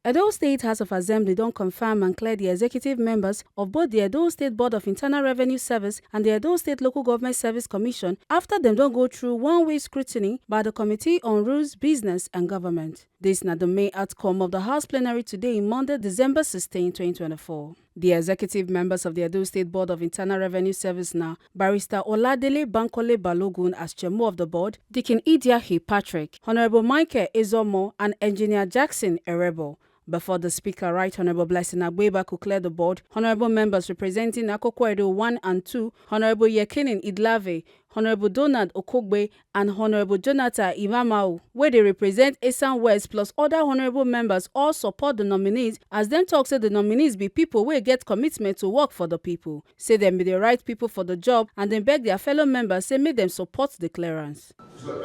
Edo State House of Assembly don't confirm and clear the executive members of both the Edo State Board of Internal Revenue Service and the Edo State Local Government Service Commission after them don't go through one-way scrutiny by the Committee on Rules, Business and Government. This is not the main outcome of the House plenary today, Monday, December 16, 2024. The executive members of the Edo State Board of Internal Revenue Service now, Barrister Oladele Bankole Balogun as chairman of the board, Deacon EDHA Patrick, Honorable Michael Ezomo and Engineer Jackson Erebo. Before the Speaker, Right Honorable Blessing Agbeba could clear the board, Honorable members representing Akoko Edo 1 and 2, Honorable Yekinin Idlave, Honorable Donald Okogbe, and Honorable Jonathan Imamau, where they represent Esan West plus other honorable members all support the nominees, as them talk say the nominees be people where get commitment to work for the people, say them be the right people for the job, and then beg their fellow members say make them support the clearance. Members,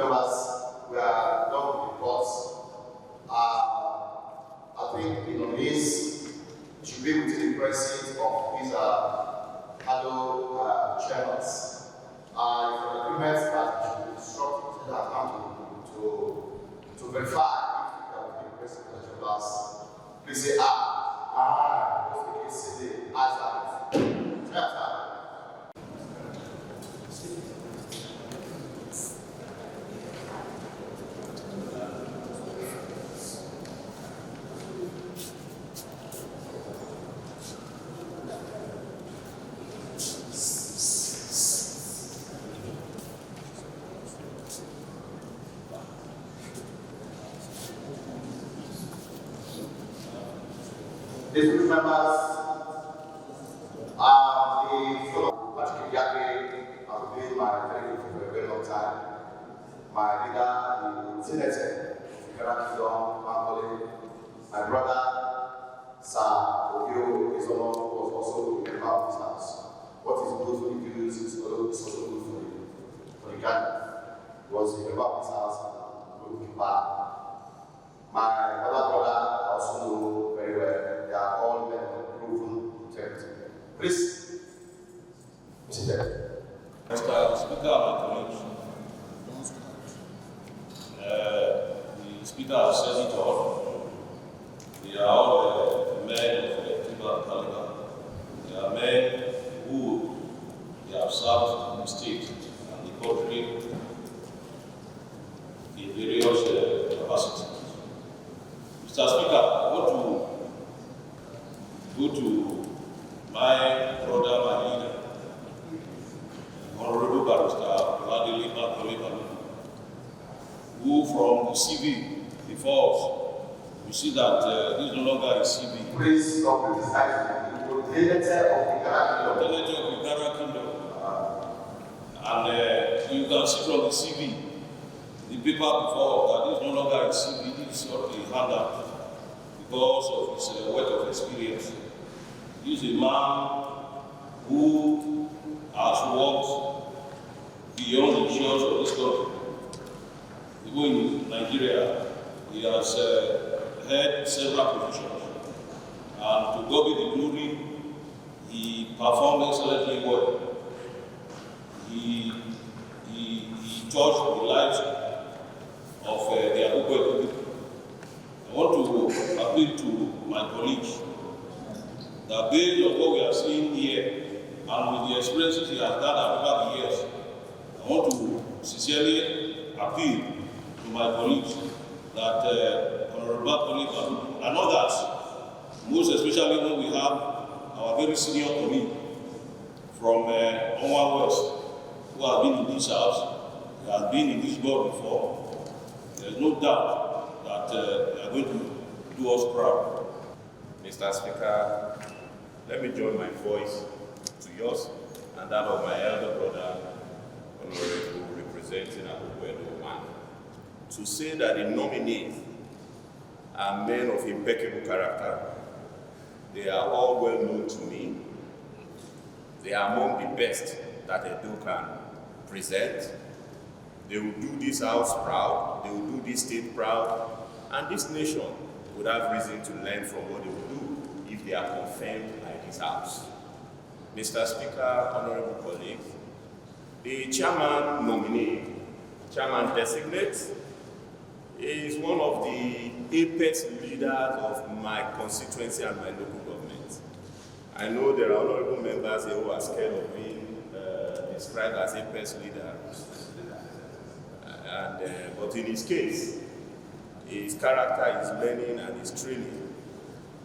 we are done with reports. I think the nominees should be within the presence of these fellow chairmen. For the agreement that should be instructed that account to verify if they are within the presence of the chambers. Please say aye. Aye. Just say aye. These group members are the fellow Patrick Yake, I've been my very good for a very long time. My leader, the Senator, Karakidon Bankole, my brother, Sir Ogio Isomo, was also a member of this house. What is good for the Jews is also good for the Ghana. Was a member of this house, good keeper. My other brother, I also know very well. They are all men of proven integrity. Please, sit there. Mr. Speaker of the the Speaker has said it all. They are all men of electoral caliber. They are men who they have served the state and the country in various capacities. Mr. Speaker, I want to go to my brother, my leader, Honorable Barrister Oladele Bankole Balogun, who from the CV before us, we see that this is no longer a CV. Please stop criticizing the leader of the Ghana The leader of the Ghana Kingdom. And you can see from the CV, the paper before that this is no longer a CV, this is not a handout because of his wealth of experience. He is a man who has worked beyond the shores of this country. Even in Nigeria, he has held several positions. And to God be the glory, he performed excellently well. He touched the lives of the Akoko people. I want to appeal to my colleagues that based on what we are seeing here and with the experiences he has gathered over the years, I want to sincerely appeal to my colleagues that Honorable Bankole and others, most especially when we have our very senior colleague from Onwa West, who has been in this house, he has been in this board before. There is no doubt that they are going to do us proud. Mr. Speaker, let me join my voice to yours and that of my elder brother, Honorable representing Akoko Edo 1, to say that the nominees are men of impeccable character. They are all well known to me. They are among the best that Edo can present. They will do this house proud, they will do this state proud, and this nation would have reason to learn from what they will do if they are confirmed by this house. Mr. Speaker, honorable colleagues, the chairman nominee, chairman designate, He is one of the apex leaders of my constituency and my local government. I know there are honorable members here who are scared of being described as apex leaders. But in his case, his character, his learning, and his training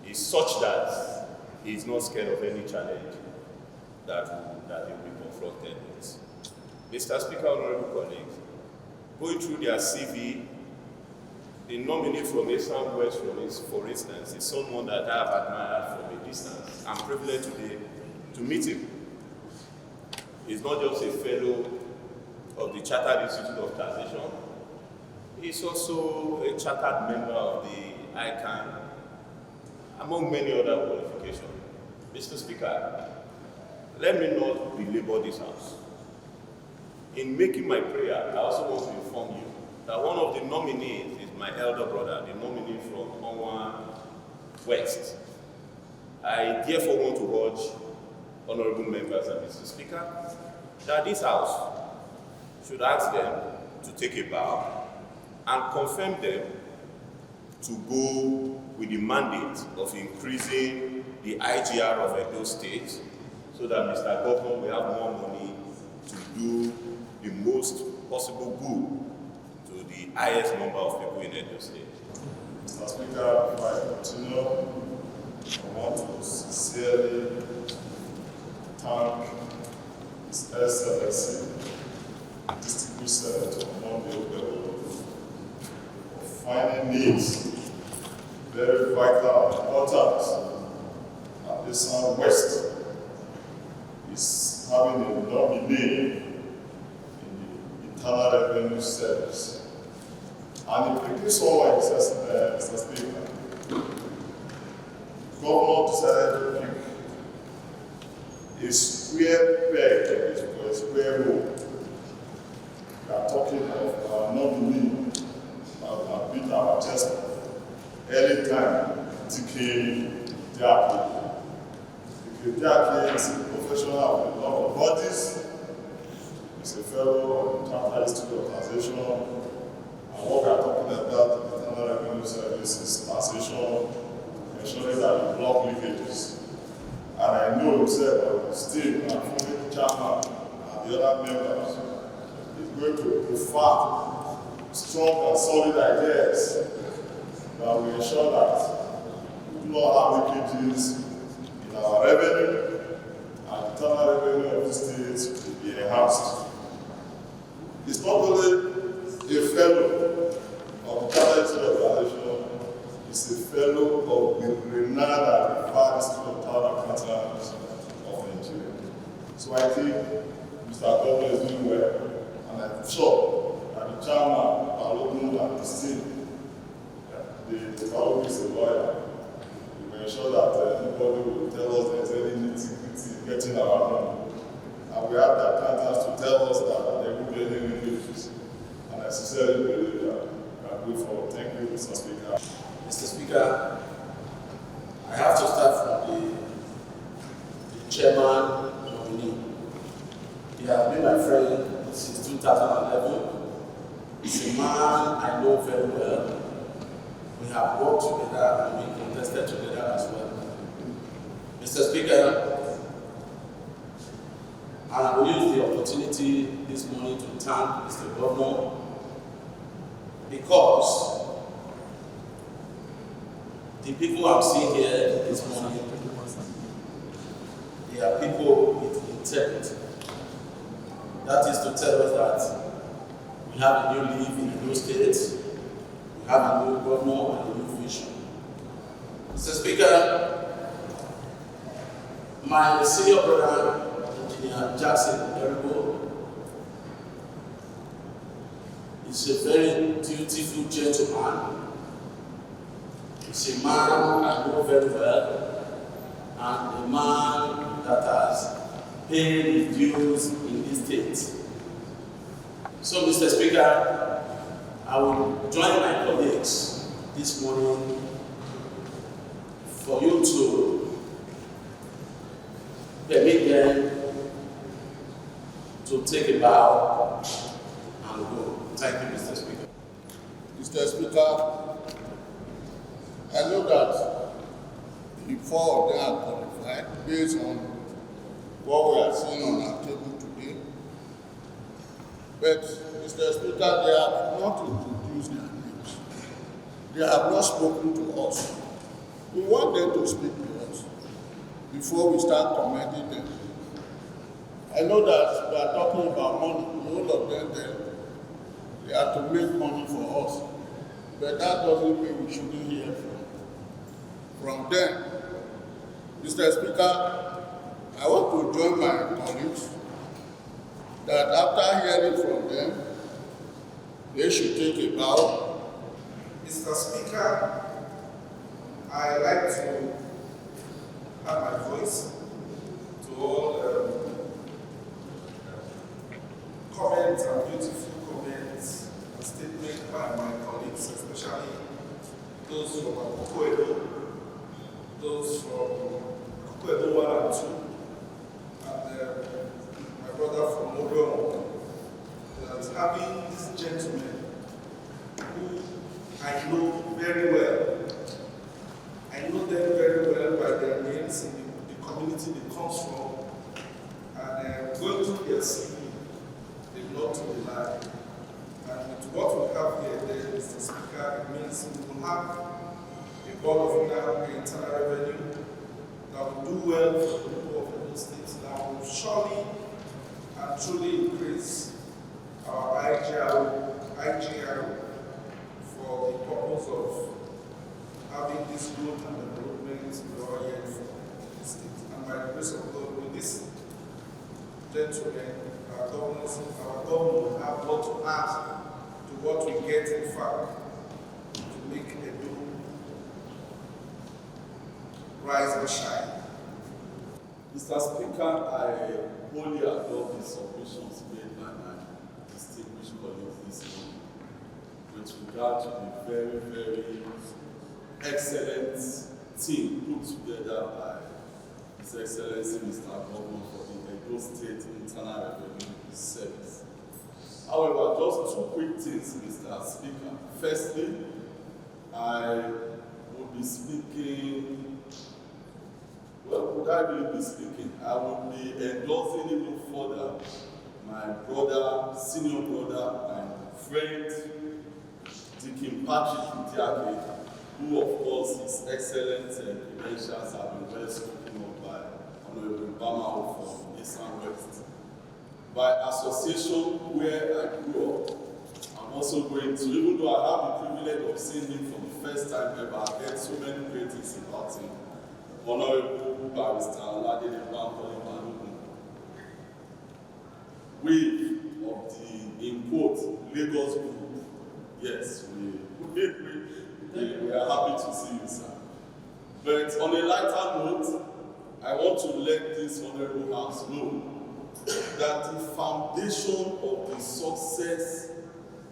is such that he is not scared of any challenge that he will be confronted with. Mr. Speaker, honorable colleagues, going through their CV, the nominee from Eastern West, for instance, is someone that I have admired from a distance. I'm privileged today to meet him. He's not just a fellow of the Chartered Institute of Taxation, he's also a chartered member of the ICANN, among many other qualifications. Mr. Speaker, let me not belabor this house. In making my prayer, I also want to inform you that one of the nominees is my elder brother, the nominee from Onwa West. I therefore want to urge honorable members and Mr. Speaker that this house should ask them to take a bow and confirm them to go with the mandate of increasing the IGR of Edo State so that Mr. Governor will have more money to do the most possible good to the highest number of people in Edo State. Mr. Speaker, before I continue, I want to sincerely thank His Excellency, Distinguished Senator Monday for finding needs very vital and important at the Southwest is having a nominee in the Internal Revenue Service. And it quickly saw, Mr. Speaker, the governor decided to pick a square peg for a square hole. We are talking of our nominee that have beat our chest early time, DK Diaki. DK Diaki is a professional of the law of bodies. He's a fellow of the Chartered Institute of Taxation. And what we are talking about in the Internal Revenue Service is taxation, ensuring that we block leakages. And I know himself, Steve, and former chairman, and the other members, is going to prefer strong and solid ideas that will ensure that we do not have leakages in our revenue, and the internal revenue of the state will be enhanced. It's not only a fellow of the Chartered Institute of Taxation, he's a fellow of the renowned and revered Institute of Chartered Accountants of Nigeria. So I think Mr. Governor is doing well, and I'm sure that the chairman, Balogun, and his team, the Balogun is a lawyer, we will ensure that nobody will tell us there's any nitty-gritty getting our money. And we have the accountants to tell us that there will be any leakages. And I sincerely believe that we are good forward. Thank you, Mr. Speaker. Mr. Speaker, I have to start from the chairman nominee. He has been my friend since 2011. He's a man I know very well. We have worked together and we contested together as well. Mr. Speaker, I will use the opportunity this morning to thank Mr. Governor because the people I'm seeing here this morning, they are people with integrity. That is to tell us that we have a new leaf in Edo State, we have a new governor and a new vision. Mr. Speaker, my senior brother, Engineer Jackson Erigo, is a very dutiful gentleman. He's a man I know very well, and a man that has paid his dues in this state. So, Mr. Speaker, I will join my colleagues this morning for you to permit them to take a bow and go. Thank you, Mr. Speaker. The Mr. Speaker, I know that the four of them are qualified based on what we are seeing on our table today. But, Mr. Speaker, they have not introduced their names. They have not spoken to us. We want them to speak to us before we start commending them. I know that we are talking about money. All of them, they have to make money for us. But that doesn't mean we shouldn't hear from them. Mr. Speaker, I want to join my colleagues that after hearing from them, they should take a bow. Mr. Speaker, I like to have my voice to all comments and beautiful comments and statements by my colleagues, especially those from Akoko, those from Akoko 1 and 2, and my brother from Oregon, that having these gentlemen who I know very well. I know them very well by their names in the community they come from, and going through their CV, they belong to the line. And with what we have here, there, Mr. Speaker, it means we will have a board of internal revenue that will do well for the people of those states, that will surely and truly increase our IGR for the purpose of having this growth and development in our year for the state. And by the grace of God, with this gentlemen, our government will have what to add to what we get in fact to make Edo rise and shine. Mr. Speaker, I wholly adopt the submissions made by my distinguished colleagues this morning with regard to the very, very excellent team put together by His Excellency Mr. Governor for the Edo State Internal Revenue Service. However, just two quick things, Mr. Speaker. Firstly, I will be speaking, well, would I really be speaking? I will be endorsing even further my brother, senior brother, my friend, Deacon Patrick Udiake, who, of course, his excellent credentials have been well spoken of by Honorable Bama from East and West. By association where I grew up, I'm also going to, even though I have the privilege of seeing him for the first time ever, I heard so many great things about him. Honorable Barrister Oladele Bankole Balogun, wave of the, in quote, Lagos group. Yes, we are happy to see you, sir. But on a lighter note, I want to let this honorable house know that the foundation of the success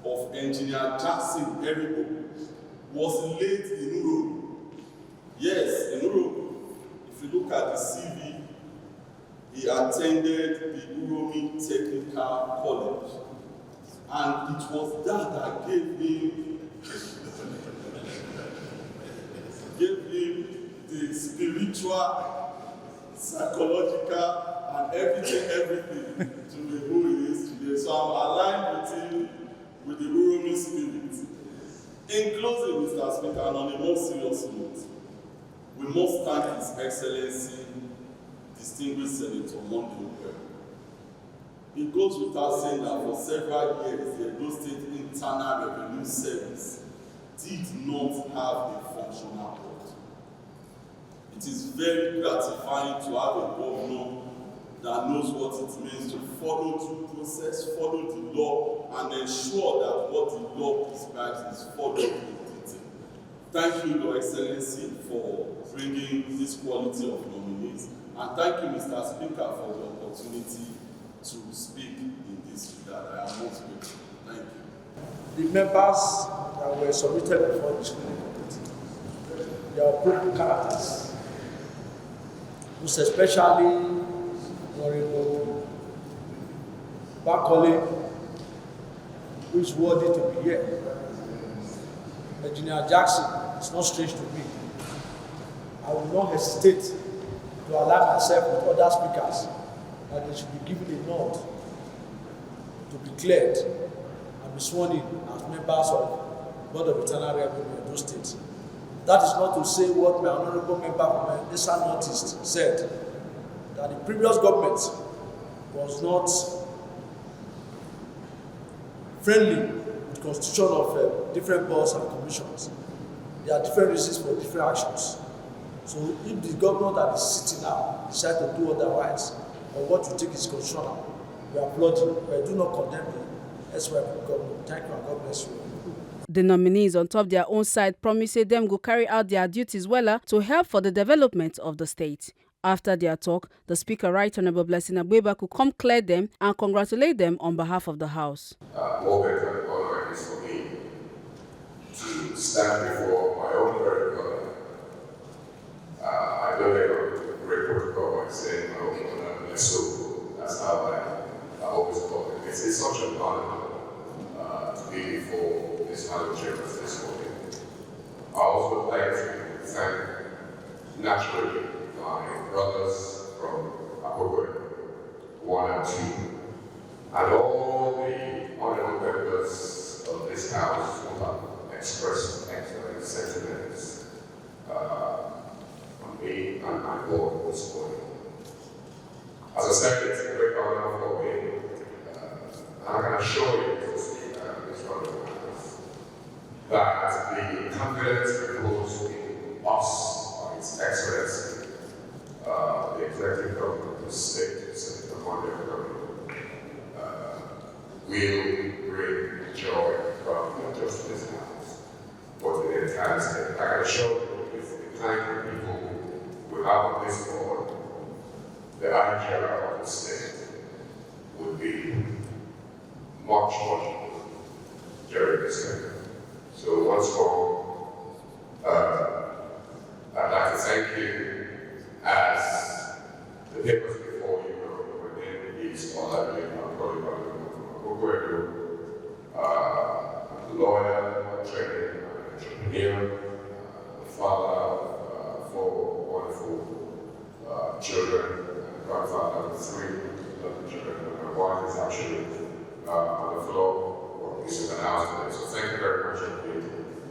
of Engineer Jackson Eriko was laid in Uru. Yes, in Uru. If you look at the CV, he attended the Uromi Technical College. And it was that gave him the spiritual, psychological, and everything to be who he is today. So I'm aligned with him with the Uromi spirit. In closing, Mr. Speaker, and on a more serious note, we must thank His Excellency, distinguished Senator Monday Okwem. It goes without saying that for several years, the Edo State Internal Revenue Service did not have a functional board. It is very gratifying to have a governor that knows what it means to follow due process, follow the law, and ensure that what the law prescribes is followed in detail. Thank you, Your Excellency, for bringing this quality of nominees, and thank you, Mr. Speaker, for the opportunity to speak in this regard. I am most grateful. Thank you. The members that were submitted before the screening committee, they are proven characters, most especially Honorable Bankole, who is worthy to be here. Engineer Jackson is not strange to me. I will not hesitate to align myself with other speakers that they should be given a nod to be cleared and be sworn in as members of Board of Internal Revenue in those states. That is not to say what my honorable member from EDHA Northeast said, that the previous government was not friendly with the constitution of different boards and commissions. There are different reasons for different actions. So if the governor that is sitting now decides to do otherwise, or what you think is constitutional, we applaud you, but do not condemn the SY government. Thank you and God bless you. The nominees on top their own side promise say them go carry out their duties well to help for the development of the state. After their talk, the Speaker, Right Honourable Blessing Agbeba, could come clear them and congratulate them on behalf of the House. More than an honor it is for me to stand before my own very brother. I know they got great protocol by saying my own brother, and so that's how I always call it. It's such an honor to be before this House Chambers this morning. I also would like to thank, naturally, my brothers from Govumet 1 and 2, and all the honorable members of this House who have expressed excellent sentiments on me and my board this morning. As I said, it's a great honor for me. I can assure you, Mr. Speaker, this honorable members, that the confidence reposed in us by His Excellency, the executive government of the state, Senator Monday government, will bring joy from not just this House, but the entire state. I can assure you, with the kind of people we have on this board, the EDHA of the state would be much more during this time. So once more, I'd like to thank you as the papers before you were in these all a lawyer, trained entrepreneur, father of 4 wonderful children, grandfather of 3 children. My wife is actually on the floor, this is an announcement. So thank you very much indeed.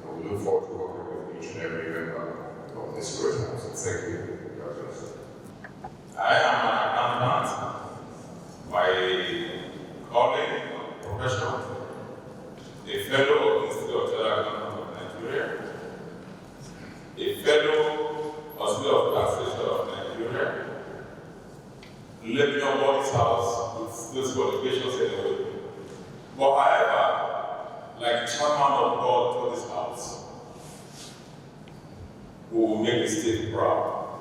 And we look forward to working with each and every member of this great house. Thank you. God bless. I am an accountant by calling professional, a fellow of the Institute of Chartered Accountants of Nigeria, a fellow of the Taxation of Nigeria, living on board's house with those qualifications anyway. But however, like chairman of God for this house, who will make the state proud,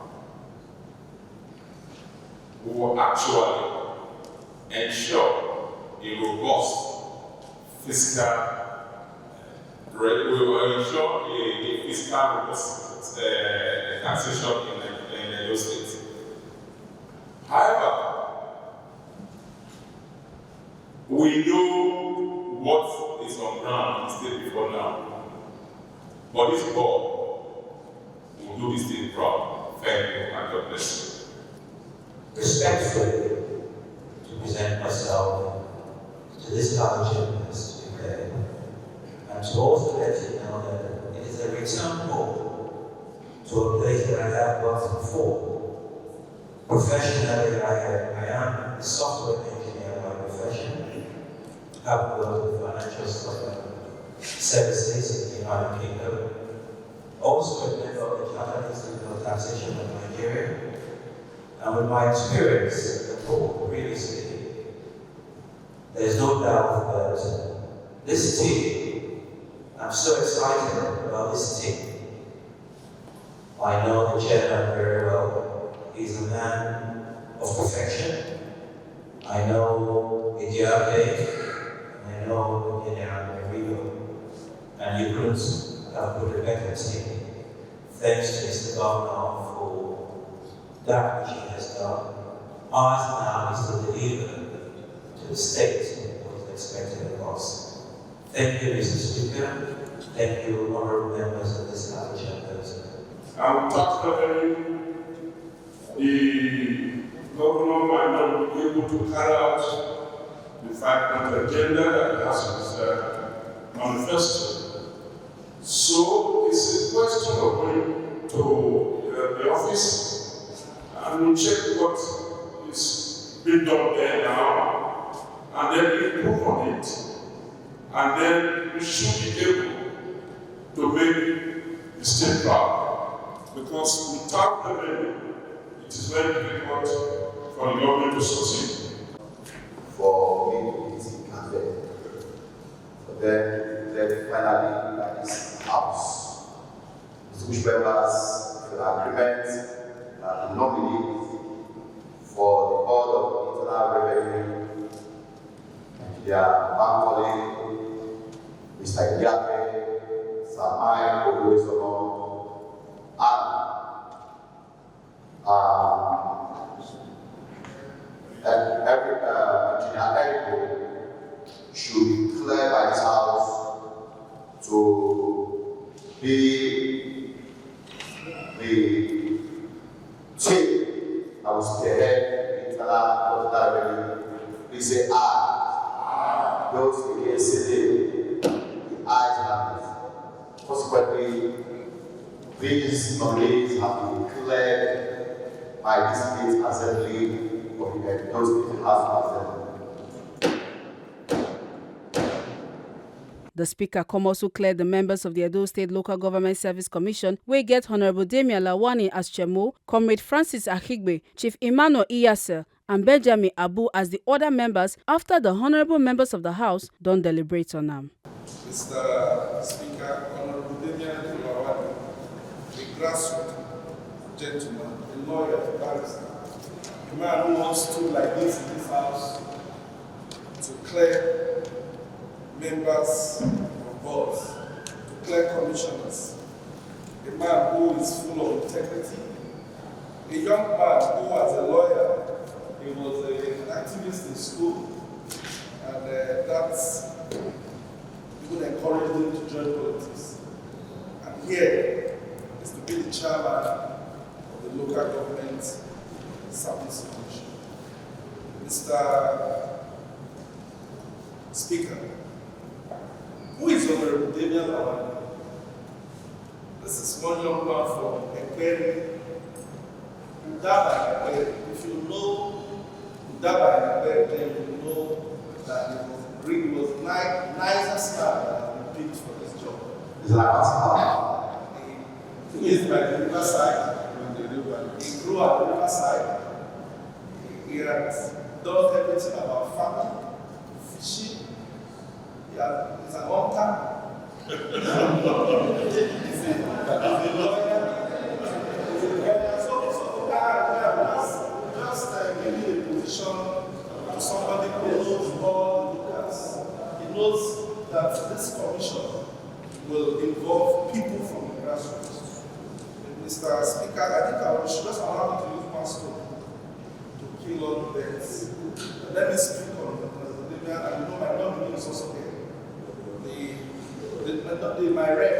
who will actually ensure a robust fiscal, we will ensure a fiscal robust taxation in those states. However, we know what is on ground in the state before now, but this board will do this thing proud. Thank you, and God bless you. Respectfully, to present myself to this college chambers today, and to also let you know that it is a return home to a place that I have worked before. Professionally, I am a software engineer by profession. I've worked with financial services in the United Kingdom. Also a member of the Chartered Institute of Taxation of Nigeria. And with my experience at the board previously, there's no doubt that this team, I'm so excited about this team. I know the chairman very well. He's a man of perfection. I know EDHA, I know and you couldn't have put a better team. Thanks to Mr. Governor for that which he has done. Ours now is to deliver to the state what is expected of us. Thank you, Mr. Speaker. Thank you, honorable members of this chambers. I'm tax revenue. The governor might not be able to carry out the 5-point agenda that he has in his manifesto. So it's a question of going to the office and we check what is being done there now and then improve on it. And then we should be able to make the state proud. Because without revenue, it is very difficult for the government to succeed. For me to visit campaign. But then finally, like this house, which members for the agreement and nominees for the board of internal revenue, their bank colleague, Mr. EDHA, Samai, and every engineer should be cleared by this house to be the team that will spearhead the internal revenue. Please say aye. Those against say the ayes have it. Consequently, these nominees have been declared by this state assembly of the those state house assembly. The Speaker Comm also cleared the members of the Edo State Local Government Service Commission wey get Honorable Damian Lawani as Chemo, Comrade Francis Ahigbe, Chief Emmanuel Iyase, and Benjamin Abu as the other members after the honorable members of the House don't deliberate on them. Mr. Speaker, Honorable Damian Lawani, a grassroots gentleman, a lawyer, a barrister, a man who once stood like this in this House to clear members of boards, to clear commissioners, a man who is full of integrity, a young man who was a lawyer, he was an activist in school, and that's even encouraged him to join politics. And here is to be the chairman of the Local Government Service Commission. Mr. Speaker, who is Honorable Damian Lawani? This is one young man from Ekperi, Udaba Ekperi. If you know Udaba Ekperi, then you know that he was nicest man that has been picked for this job. Is that possible? He is by the riverside. He grew at the riverside. He has done everything about farming, fishing. He's an hunter. He's a lawyer. He's a lawyer. So just giving a position to somebody who knows all the Lucas. He knows that this commission will involve people from the grassroots. Mr. Speaker, I think I should just allow me to use one stone to kill all the birds. Let me speak on the Damian, and you know my nominee is also there. My rep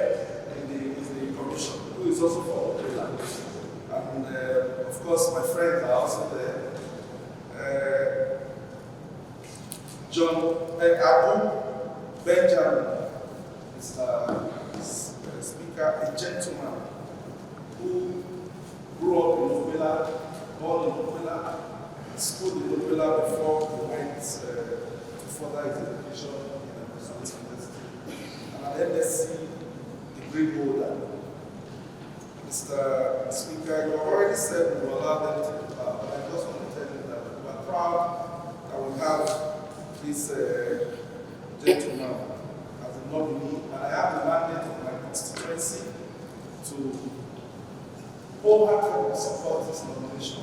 is the commission, who is also for the and of course my friends are also there. John Abu Benjamin is Speaker, a gentleman who grew up in Obela, born in Obela, schooled in Obela before he went to further his education in the University. And an MSc degree holder. Mr. Speaker, you already said we will allow them to but I just want to tell you that we are proud that we have this gentleman as a nominee, and I have the mandate of my constituency to wholeheartedly support this nomination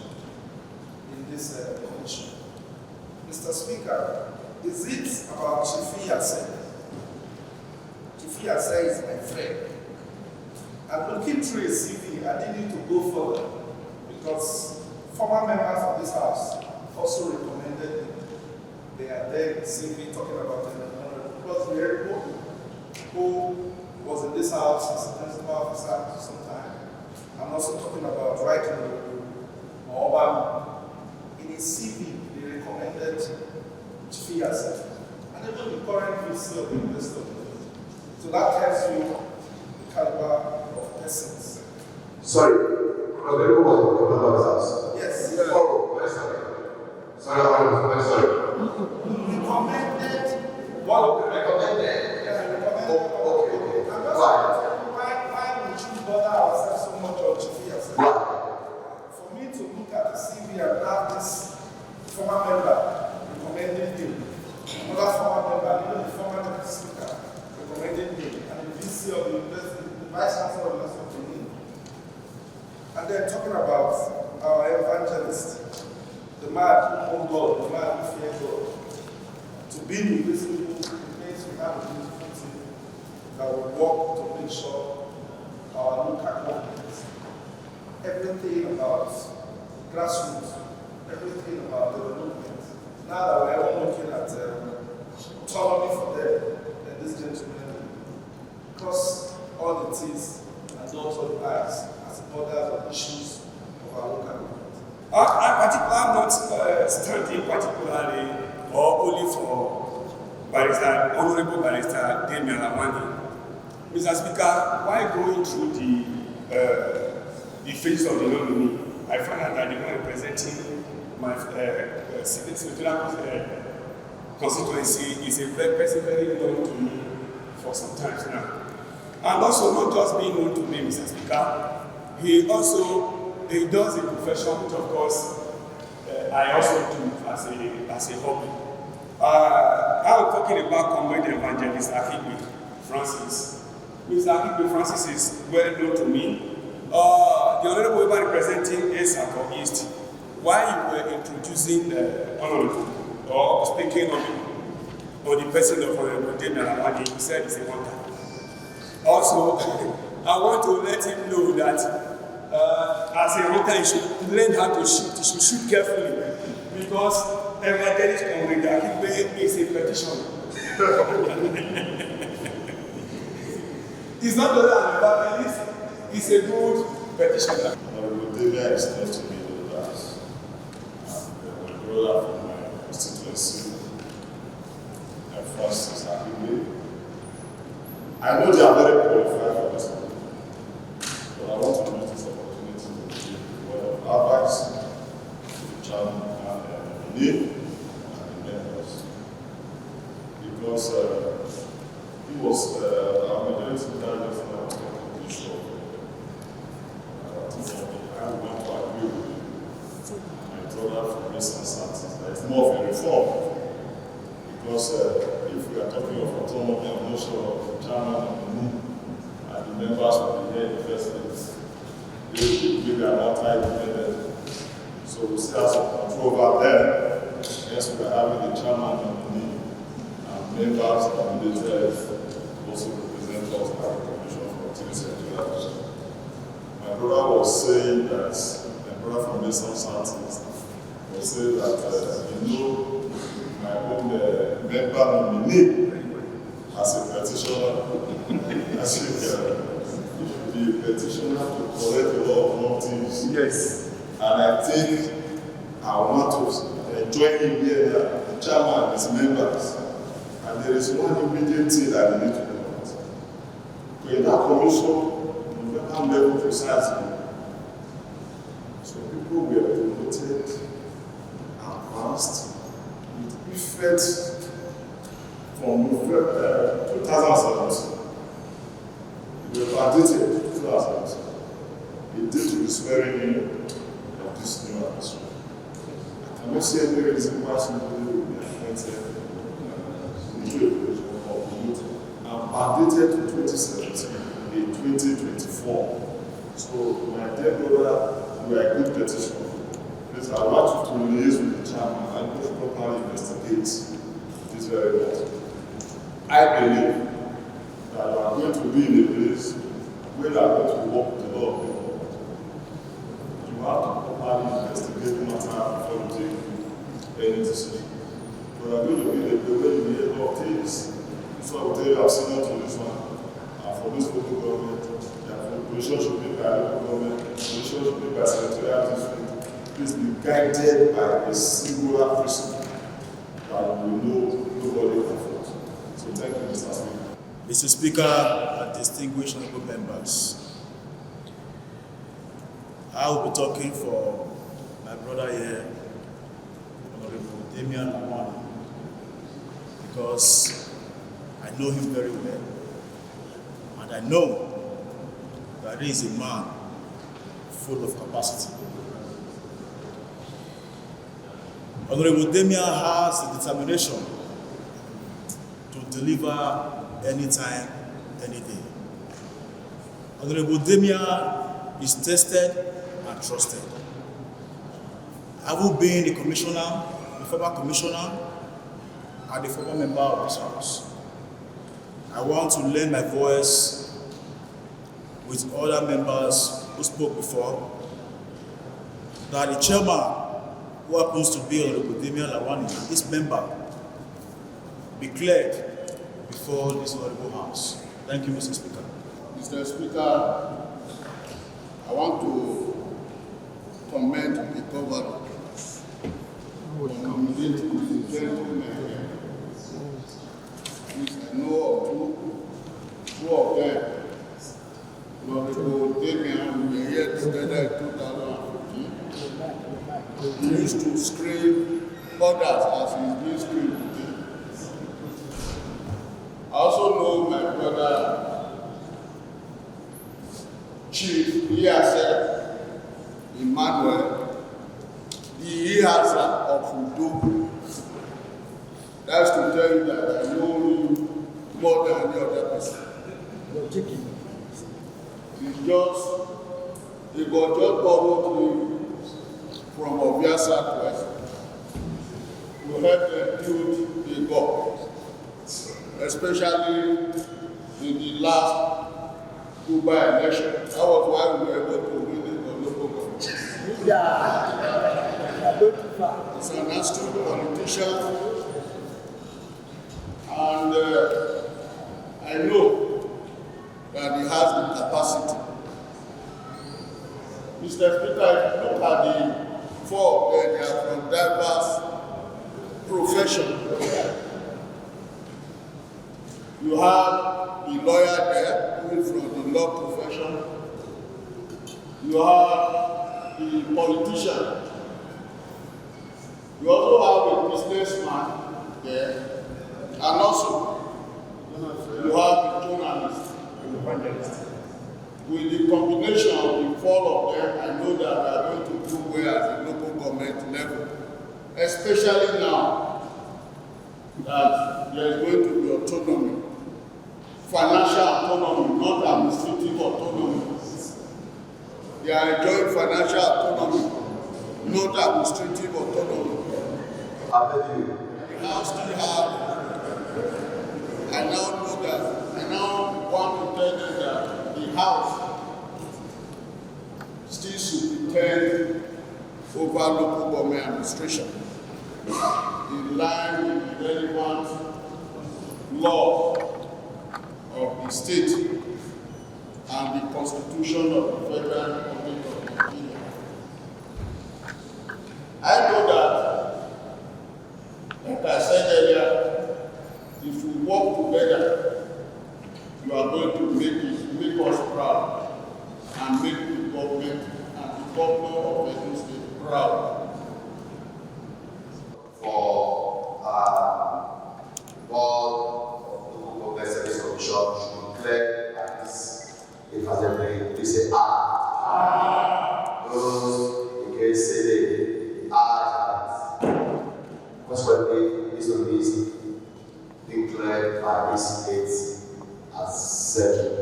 in this commission. Mr. Speaker, is it about Chief Iyase? Chief Iyase is my friend. And looking through his CV, I didn't need to go further because former members of this House also recommended him. They are there in CV talking about him because we are people who was in this house as a principal officer for some time. I'm also talking about Right Honorable Obama. In his CV, they recommended Chifiasa, and even the current VC of the investor. So that tells you the caliber of persons. Sorry, Honorable was the commander of his house. Yes. Oh, very sorry. Sorry, I'm very sorry. Recommended. What? Recommended. Yeah, recommended. Okay. I'm just why would you bother ourselves so much on Chifiasa? For me to look at the CV and have this former member recommending him, another former member, even the former deputy speaker recommending him, and the VC of the university, the vice chancellor of the University of Benin. And then talking about our evangelist, the man who knows God, the man who fears God, to be with these people, it means we have a beautiful team that will work to make sure our local government, everything about grassroots, everything about development. Now that we're all looking at autonomy for them, and this gentleman, because all the T's and dots all the I's as borders of issues of our local government. I'm not standing particularly or only for Barrister, Honorable Barrister Damian Lamani. Mr. Speaker, while going through the phase of the nominee, I found out that the one representing my senatorial constituency is a person very known to me for some time now. And also not just being known to me, Mr. Speaker, he does a profession which of course I also do as a hobby. I'm talking about comrade evangelist Akigbe Francis. Mr. Akigbe Francis is well known to me. The Honorable Woman representing EDHA East, while you were introducing Honorable or speaking on the person of Honorable Damian Lamani, you said it's a wonder. Also, I want to let him know that as a hunter, he should learn how to shoot. He should shoot carefully because evangelist comrade Akigbe is a petitioner. He's not only an evangelist, he's a good petitioner. Honorable Damian is not to me that my brother from my constituency, Francis Akigbe. I know they are very qualified for this, but I want to use this opportunity to give a word of advice to the chairman and the members, because he was our majority leader just now on the show. I want to agree with my brother from recent circumstances that it's more of a reform, because if we are talking of autonomy, I'm not sure of the chairman and the members will be here in the first place. They are not independent. So we still have some control over them. Yes, we are having the chairman and members of the EDHA also represent us at the Commission for Activities and Development. My brother was saying that, my brother from the South was saying that, my own member nominee as a petitioner, as you should be a petitioner to correct a lot of wrong things. Yes. And I think I want to join him here, the chairman and his members. And there is one immediate thing that they need to do. Because in that commission, you never level precisely. So people were promoted, advanced, with effect from 2017. We were validated in 2017. It did to the swearing in of this new administration. I cannot see any reason why somebody will be appointed in the new or promoted. I'm validated to 2017 in 2024. So, my dear brother, we are a good petition. Please, I want you to liaise with the chairman and properly investigate this very matter. I believe that you are going to be in a place where you are going to work with the law of God. You have to properly investigate the matter before you take any decision. But you are going to be in a place where you hear a lot of things. So I will tell you, I've seen up to this one. I've for those local government, their position should be by local government, position should be by senatorial district. Please be guided by a singular principle that we know nobody can fault. So thank you, Mr. Speaker. Mr. Speaker and distinguished honorable members, I will be talking for my brother here, Honorable Damian Lawani, because I know him very well, and I know that he is a man full of capacity. Honorable Damian has the determination to deliver anytime, any day. Honorable Damian is tested and trusted. Having been a commissioner, a former commissioner, and a former member of this house, I want to lend my voice with other members who spoke before that the chairman, who happens to be Honorable Damian Lawani, and this member be cleared before this honorable house. Thank you, Mr. Speaker. Mr. Speaker, I want to commend the governor for nominating the gentlemen here. I know of two of them. Honorable Damian, we were here together in 2015. He used to screen others as he's being screened today. I also know my brother, Chief EDHA, Emmanuel, the EDHA of Udo. That's to tell you that I know him more than any other person. He was just borrowed him from Ovia Southwest to help them build the government, especially in the last Cuba election. That was why we were able to win the local government. He's an astute politician, and I know that he has the capacity. Mr. Speaker, if you look at the four of them, they are from diverse professions. You have the lawyer there, who is from the law profession. You have the politician. You also have a businessman there. And also, you have the journalist. With the combination of the four of them, I know that we are going to do well at the local government level. Especially now that there is going to be autonomy. Financial autonomy, not administrative autonomy. They are enjoying financial autonomy, not administrative autonomy. The House still have, I now know that, I now want to tell you that the House still superintend over local government administration in line with the relevant law of the state and the Constitution of the Federal Republic of Nigeria. I know that, like I said earlier, if we work together, you are going to make us proud and make the government and the governor of Edo State proud. For all local government service commission to declare at this assembly, they say those against say consequently, this will be declared by this state as settled.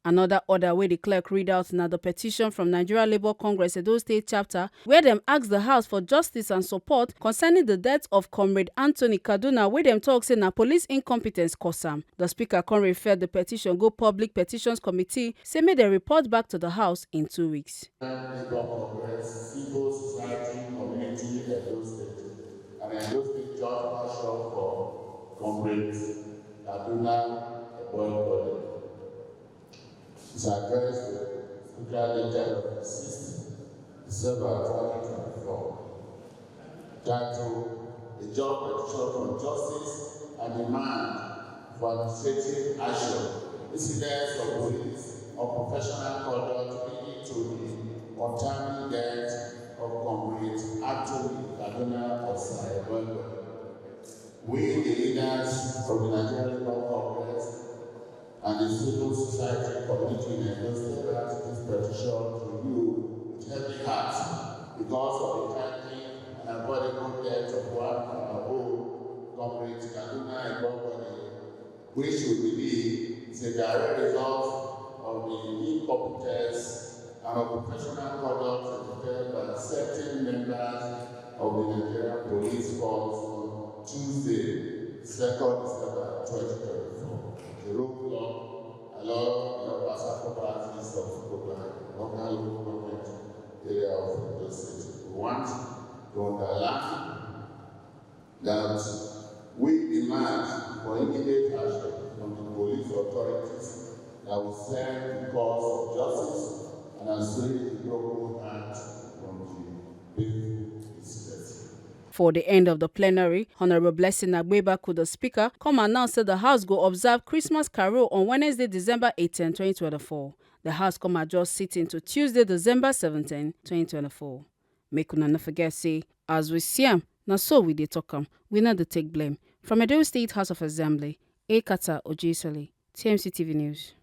Another order where the clerk read out now the petition from Nigeria Labour Congress Edo State chapter, where them ask the House for justice and support concerning the death of Comrade Anthony Kaduna, where them talk say na police incompetence cause am. The Speaker can refer the petition go Public Petitions Committee, say may they report back to the House in 2 weeks. Labour Congress, civil society, community, Edo State, and Edo State Judge Marshal for Comrade Kaduna Eboy. His address the Federal Letter of 6th December 2024. Titled, "A Job Petition for Justice and Demand for Administrative Action, Incidents of Police or Professional Conduct leading to the untimely death of Comrade Kaduna Eboy. We, the leaders of the Nigerian Labour Congress and the civil society community in Edo State grant this petition to you with heavy hearts because of the timely and avoidable death of one of our own, Comrade Kaduna Eboy, which we believe is a direct result of the incompetence and of professional conduct exhibited by certain members of the Nigerian Police Force on Tuesday, 2nd December 2024. The roadblock along the upper parties of local government area of the state. We want to underline that we demand for immediate action from the police authorities that will serve the cause of justice and assuage the broken heart from the painful incidents. For the end of the plenary, Honorable Blessing Agbebaku, the Speaker, Comm announced that the House go observe Christmas Carol on Wednesday, December 18, 2024. The House come adjourn sitting to Tuesday, December 17, 2024. Make una no forget say, as we see am, na so we dey talk am, we no dey take blame. From Edo State House of Assembly, Ekata Ojesole, TMC TV News.